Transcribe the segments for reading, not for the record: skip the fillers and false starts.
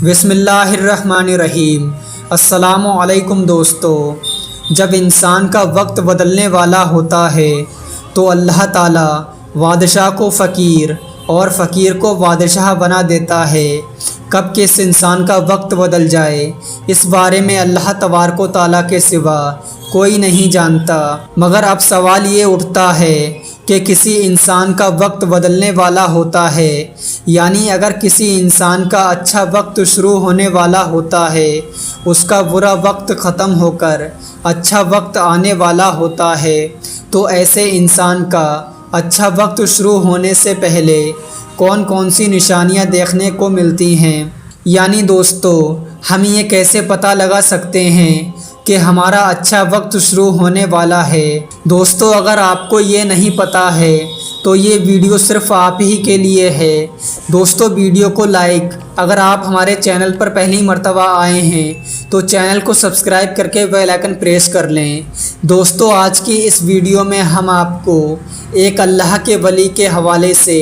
بسم اللہ الرحمن الرحیم۔ السلام علیکم دوستو، جب انسان کا وقت بدلنے والا ہوتا ہے تو اللہ تعالیٰ بادشاہ کو فقیر اور فقیر کو بادشاہ بنا دیتا ہے۔ کب کس انسان کا وقت بدل جائے اس بارے میں اللہ تبارک و تعالیٰ کے سوا کوئی نہیں جانتا، مگر اب سوال یہ اٹھتا ہے کہ کسی انسان کا وقت بدلنے والا ہوتا ہے، یعنی اگر کسی انسان کا اچھا وقت شروع ہونے والا ہوتا ہے، اس کا برا وقت ختم ہو کر اچھا وقت آنے والا ہوتا ہے، تو ایسے انسان کا اچھا وقت شروع ہونے سے پہلے کون کون سی نشانیاں دیکھنے کو ملتی ہیں؟ یعنی دوستو، ہم یہ کیسے پتہ لگا سکتے ہیں کہ ہمارا اچھا وقت شروع ہونے والا ہے؟ دوستو، اگر آپ کو یہ نہیں پتہ ہے تو یہ ویڈیو صرف آپ ہی کے لیے ہے۔ دوستو، ویڈیو کو لائک، اگر آپ ہمارے چینل پر پہلی مرتبہ آئے ہیں تو چینل کو سبسکرائب کر کے بیل آئکن پریس کر لیں۔ دوستو، آج کی اس ویڈیو میں ہم آپ کو ایک اللہ کے ولی کے حوالے سے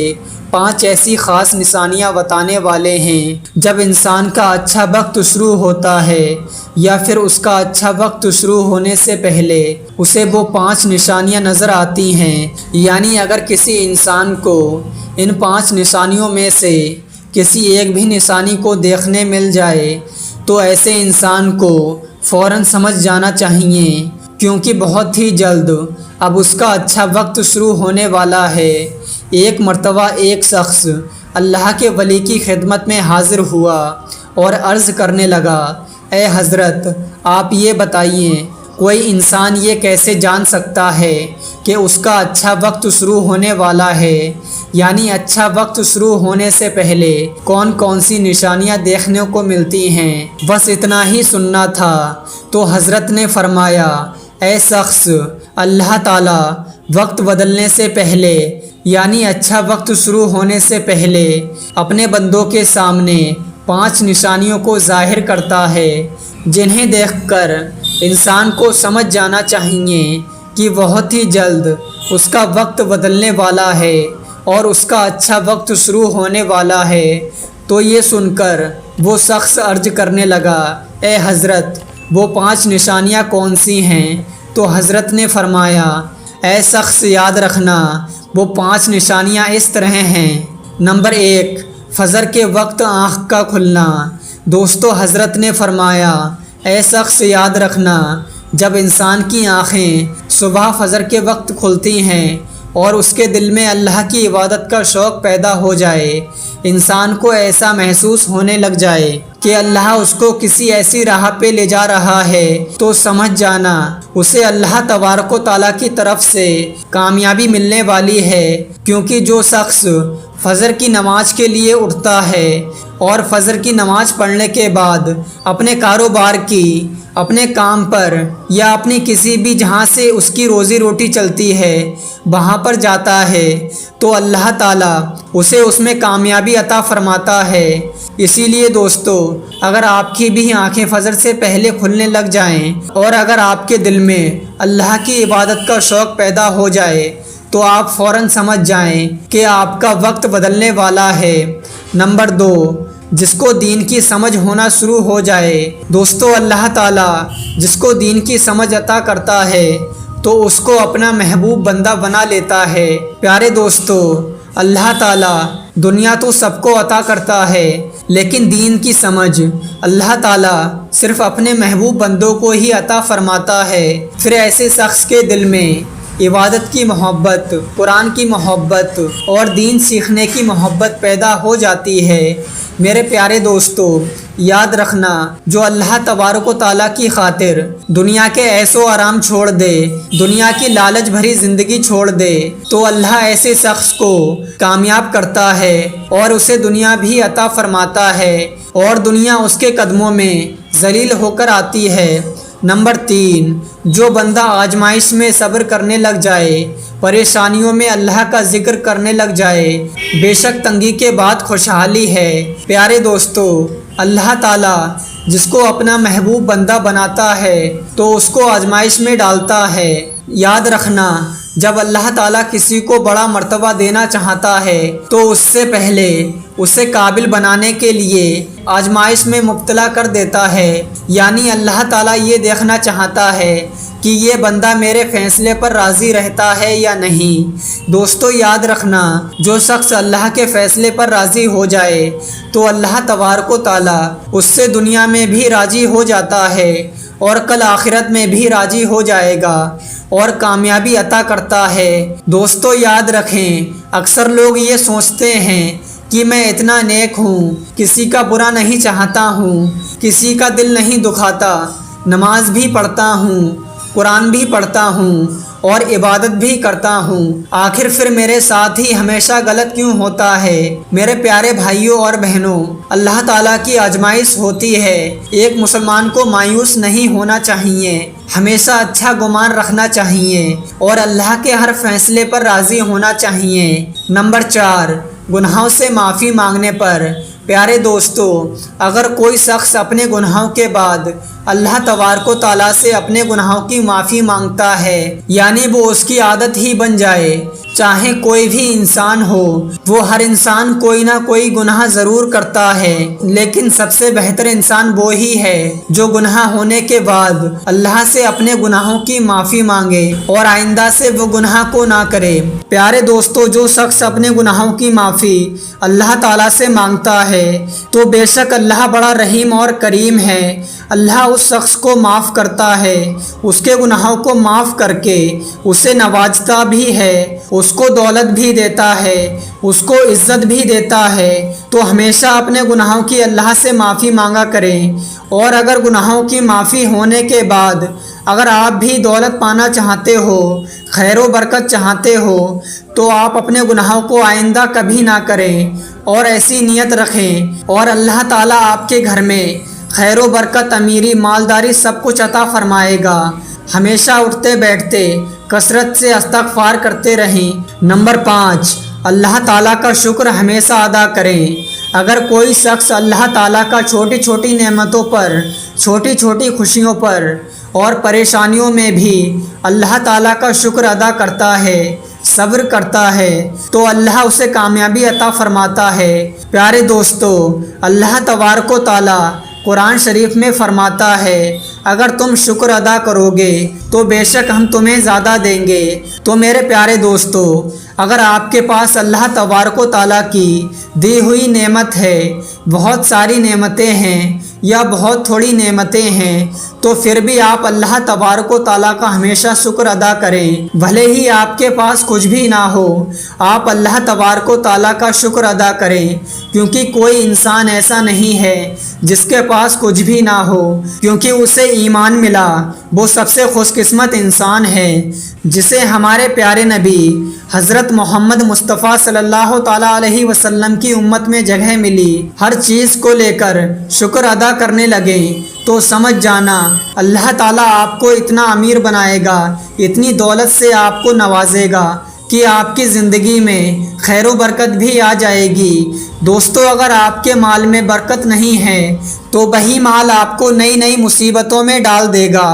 5 ایسی خاص نشانیاں بتانے والے ہیں جب انسان کا اچھا وقت شروع ہوتا ہے یا پھر اس کا اچھا وقت شروع ہونے سے پہلے اسے وہ 5 نشانیاں نظر آتی ہیں۔ یعنی اگر کسی انسان کو ان 5 نشانیوں میں سے کسی ایک بھی نشانی کو دیکھنے مل جائے تو ایسے انسان کو فوراً سمجھ جانا چاہیے، کیونکہ بہت ہی جلد اب اس کا اچھا وقت شروع ہونے والا ہے۔ ایک مرتبہ ایک شخص اللہ کے ولی کی خدمت میں حاضر ہوا اور عرض کرنے لگا، اے حضرت، آپ یہ بتائیے، کوئی انسان یہ کیسے جان سکتا ہے کہ اس کا اچھا وقت شروع ہونے والا ہے؟ یعنی اچھا وقت شروع ہونے سے پہلے کون کون سی نشانیاں دیکھنے کو ملتی ہیں؟ بس اتنا ہی سننا تھا تو حضرت نے فرمایا، اے شخص، اللہ تعالیٰ وقت بدلنے سے پہلے یعنی اچھا وقت شروع ہونے سے پہلے اپنے بندوں کے سامنے 5 نشانیوں کو ظاہر کرتا ہے، جنہیں دیکھ کر انسان کو سمجھ جانا چاہیے کہ بہت ہی جلد اس کا وقت بدلنے والا ہے اور اس کا اچھا وقت شروع ہونے والا ہے۔ تو یہ سن کر وہ شخص عرض کرنے لگا، اے حضرت، وہ 5 نشانیاں کون سی ہیں؟ تو حضرت نے فرمایا، اے شخص، یاد رکھنا، وہ 5 نشانیاں اس طرح ہیں۔ نمبر 1، فجر کے وقت آنکھ کا کھلنا۔ دوستو، حضرت نے فرمایا، اے شخص، یاد رکھنا، جب انسان کی آنکھیں صبح فجر کے وقت کھلتی ہیں اور اس کے دل میں اللہ کی عبادت کا شوق پیدا ہو جائے، انسان کو ایسا محسوس ہونے لگ جائے کہ اللہ اس کو کسی ایسی راہ پہ لے جا رہا ہے، تو سمجھ جانا اسے اللہ تبارک و تعالیٰ کی طرف سے کامیابی ملنے والی ہے۔ کیونکہ جو شخص فجر کی نماز کے لیے اٹھتا ہے اور فجر کی نماز پڑھنے کے بعد اپنے کاروبار کی، اپنے کام پر یا اپنی کسی بھی جہاں سے اس کی روزی روٹی چلتی ہے وہاں پر جاتا ہے تو اللہ تعالیٰ اسے اس میں کامیابی عطا فرماتا ہے۔ اسی لیے دوستو، اگر آپ کی بھی آنکھیں فجر سے پہلے کھلنے لگ جائیں اور اگر آپ کے دل میں اللہ کی عبادت کا شوق پیدا ہو جائے تو آپ فوراً سمجھ جائیں کہ آپ کا وقت بدلنے والا ہے۔ نمبر 2، جس کو دین کی سمجھ ہونا شروع ہو جائے۔ دوستو، اللہ تعالیٰ جس کو دین کی سمجھ عطا کرتا ہے تو اس کو اپنا محبوب بندہ بنا لیتا ہے۔ پیارے دوستو، اللہ تعالیٰ دنیا تو سب کو عطا کرتا ہے، لیکن دین کی سمجھ اللہ تعالیٰ صرف اپنے محبوب بندوں کو ہی عطا فرماتا ہے۔ پھر ایسے شخص کے دل میں عبادت کی محبت، قرآن کی محبت اور دین سیکھنے کی محبت پیدا ہو جاتی ہے۔ میرے پیارے دوستو، یاد رکھنا، جو اللہ تبارک و تعالیٰ کی خاطر دنیا کے عیش و آرام چھوڑ دے، دنیا کی لالچ بھری زندگی چھوڑ دے، تو اللہ ایسے شخص کو کامیاب کرتا ہے اور اسے دنیا بھی عطا فرماتا ہے اور دنیا اس کے قدموں میں ذلیل ہو کر آتی ہے۔ نمبر 3، جو بندہ آزمائش میں صبر کرنے لگ جائے، پریشانیوں میں اللہ کا ذکر کرنے لگ جائے، بے شک تنگی کے بعد خوشحالی ہے۔ پیارے دوستو، اللہ تعالیٰ جس کو اپنا محبوب بندہ بناتا ہے تو اس کو آزمائش میں ڈالتا ہے۔ یاد رکھنا، جب اللہ تعالیٰ کسی کو بڑا مرتبہ دینا چاہتا ہے تو اس سے پہلے اسے قابل بنانے کے لیے آزمائش میں مبتلا کر دیتا ہے، یعنی اللہ تعالیٰ یہ دیکھنا چاہتا ہے کہ یہ بندہ میرے فیصلے پر راضی رہتا ہے یا نہیں۔ دوستو یاد رکھنا، جو شخص اللہ کے فیصلے پر راضی ہو جائے تو اللہ تبارک و تعالیٰ اس سے دنیا میں بھی راضی ہو جاتا ہے اور کل آخرت میں بھی راضی ہو جائے گا اور کامیابی عطا کرتا ہے۔ دوستو یاد رکھیں، اکثر لوگ یہ سوچتے ہیں کہ میں اتنا نیک ہوں، کسی کا برا نہیں چاہتا ہوں، کسی کا دل نہیں دکھاتا، نماز بھی پڑھتا ہوں، قرآن بھی پڑھتا ہوں اور عبادت بھی کرتا ہوں، آخر پھر میرے ساتھ ہی ہمیشہ غلط کیوں ہوتا ہے؟ میرے پیارے بھائیوں اور بہنوں، اللہ تعالیٰ کی آزمائش ہوتی ہے۔ ایک مسلمان کو مایوس نہیں ہونا چاہیے، ہمیشہ اچھا گمان رکھنا چاہیے اور اللہ کے ہر فیصلے پر راضی ہونا چاہیے۔ نمبر 4، گناہوں سے معافی مانگنے پر۔ پیارے دوستو، اگر کوئی شخص اپنے گناہوں کے بعد اللہ تبارک و تعالیٰ سے اپنے گناہوں کی معافی مانگتا ہے، یعنی وہ اس کی عادت ہی بن جائے، چاہے کوئی بھی انسان ہو، وہ ہر انسان کوئی نہ کوئی گناہ ضرور کرتا ہے، لیکن سب سے بہتر انسان وہی ہے جو گناہ ہونے کے بعد اللہ سے اپنے گناہوں کی معافی مانگے اور آئندہ سے وہ گناہ کو نہ کرے۔ پیارے دوستو، جو شخص اپنے گناہوں کی معافی اللہ تعالیٰ سے مانگتا ہے تو بے شک اللہ بڑا رحیم اور کریم ہے۔ اللہ اس شخص کو معاف کرتا ہے، اس کے گناہوں کو معاف کر کے اسے نوازتا بھی ہے، اس کو دولت بھی دیتا ہے، اس کو عزت بھی دیتا ہے۔ تو ہمیشہ اپنے گناہوں کی اللہ سے معافی مانگا کریں، اور اگر گناہوں کی معافی ہونے کے بعد اگر آپ بھی دولت پانا چاہتے ہو، خیر و برکت چاہتے ہو، تو آپ اپنے گناہوں کو آئندہ کبھی نہ کریں اور ایسی نیت رکھیں، اور اللہ تعالیٰ آپ کے گھر میں خیر و برکت، امیری، مالداری سب کچھ عطا فرمائے گا۔ ہمیشہ اٹھتے بیٹھتے کثرت سے استغفار کرتے رہیں۔ نمبر 5، اللہ تعالیٰ کا شکر ہمیشہ ادا کریں۔ اگر کوئی شخص اللہ تعالیٰ کا چھوٹی چھوٹی نعمتوں پر، چھوٹی چھوٹی خوشیوں پر اور پریشانیوں میں بھی اللہ تعالیٰ کا شکر ادا کرتا ہے، صبر کرتا ہے، تو اللہ اسے کامیابی عطا فرماتا ہے۔ پیارے دوستو، اللہ تبارک و تعالیٰ قرآن شریف میں فرماتا ہے، اگر تم شکر ادا کرو گے تو بے شک ہم تمہیں زیادہ دیں گے۔ تو میرے پیارے دوستو، اگر آپ کے پاس اللہ تبارک و تعالیٰ کی دی ہوئی نعمت ہے، بہت ساری نعمتیں ہیں یا بہت تھوڑی نعمتیں ہیں، تو پھر بھی آپ اللہ تبارک و تعالیٰ کا ہمیشہ شکر ادا کریں۔ بھلے ہی آپ کے پاس کچھ بھی نہ ہو، آپ اللہ تبارک و تعالیٰ کا شکر ادا کریں، کیونکہ کوئی انسان ایسا نہیں ہے جس کے پاس کچھ بھی نہ ہو، کیونکہ اسے ایمان ملا، وہ سب سے خوش قسمت انسان ہے جسے ہمارے پیارے نبی حضرت محمد مصطفیٰ صلی اللہ تعالیٰ علیہ وسلم کی امت میں جگہ ملی۔ ہر چیز کو لے کر شکر ادا کرنے لگیں تو سمجھ جانا اللہ تعالیٰ آپ کو اتنا امیر بنائے گا، اتنی دولت سے آپ کو نوازے گا کہ آپ کی زندگی میں خیر و برکت بھی آ جائے گی۔ دوستو، اگر آپ کے مال میں برکت نہیں ہے تو وہی مال آپ کو نئی نئی مصیبتوں میں ڈال دے گا۔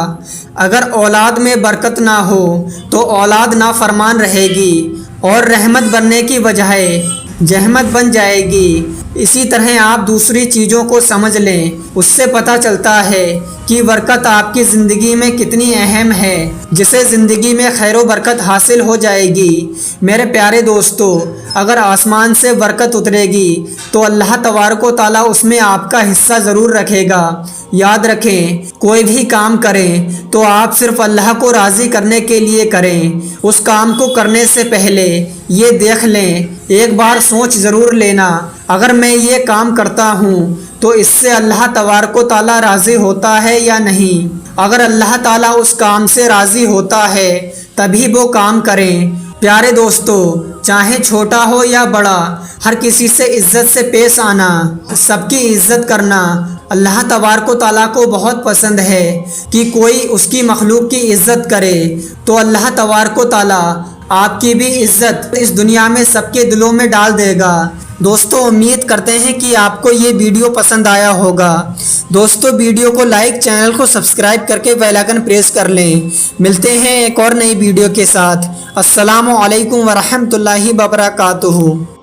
اگر اولاد میں برکت نہ ہو تو اولاد نافرمان رہے گی اور رحمت بننے کی بجائے جہمت بن جائے گی۔ اسی طرح آپ دوسری چیزوں کو سمجھ لیں، اس سے پتہ چلتا ہے کہ برکت آپ کی زندگی میں کتنی اہم ہے، جسے زندگی میں خیر و برکت حاصل ہو جائے گی۔ میرے پیارے دوستو، اگر آسمان سے برکت اترے گی تو اللہ تبارک و تعالیٰ اس میں آپ کا حصہ ضرور رکھے گا۔ یاد رکھیں، کوئی بھی کام کریں تو آپ صرف اللہ کو راضی کرنے کے لیے کریں۔ اس کام کو کرنے سے پہلے یہ دیکھ لیں، ایک بار سوچ ضرور لینا، اگر میں یہ کام کرتا ہوں تو اس سے اللہ تبارک و تعالیٰ راضی ہوتا ہے یا نہیں۔ اگر اللہ تعالیٰ اس کام سے راضی ہوتا ہے تبھی وہ کام کریں۔ پیارے دوستو، چاہے چھوٹا ہو یا بڑا، ہر کسی سے عزت سے پیش آنا، سب کی عزت کرنا اللہ تبارک و تعالیٰ کو بہت پسند ہے کہ کوئی اس کی مخلوق کی عزت کرے۔ تو اللہ تبارک و تعالیٰ آپ کی بھی عزت اس دنیا میں سب کے دلوں میں ڈال دے گا۔ دوستو امید کرتے ہیں کہ آپ کو یہ ویڈیو پسند آیا ہوگا۔ دوستو ویڈیو کو لائک، چینل کو سبسکرائب کر کے بیل آئکن پریس کر لیں۔ ملتے ہیں ایک اور نئی ویڈیو کے ساتھ۔ السلام علیکم ورحمۃ اللہ وبرکاتہ۔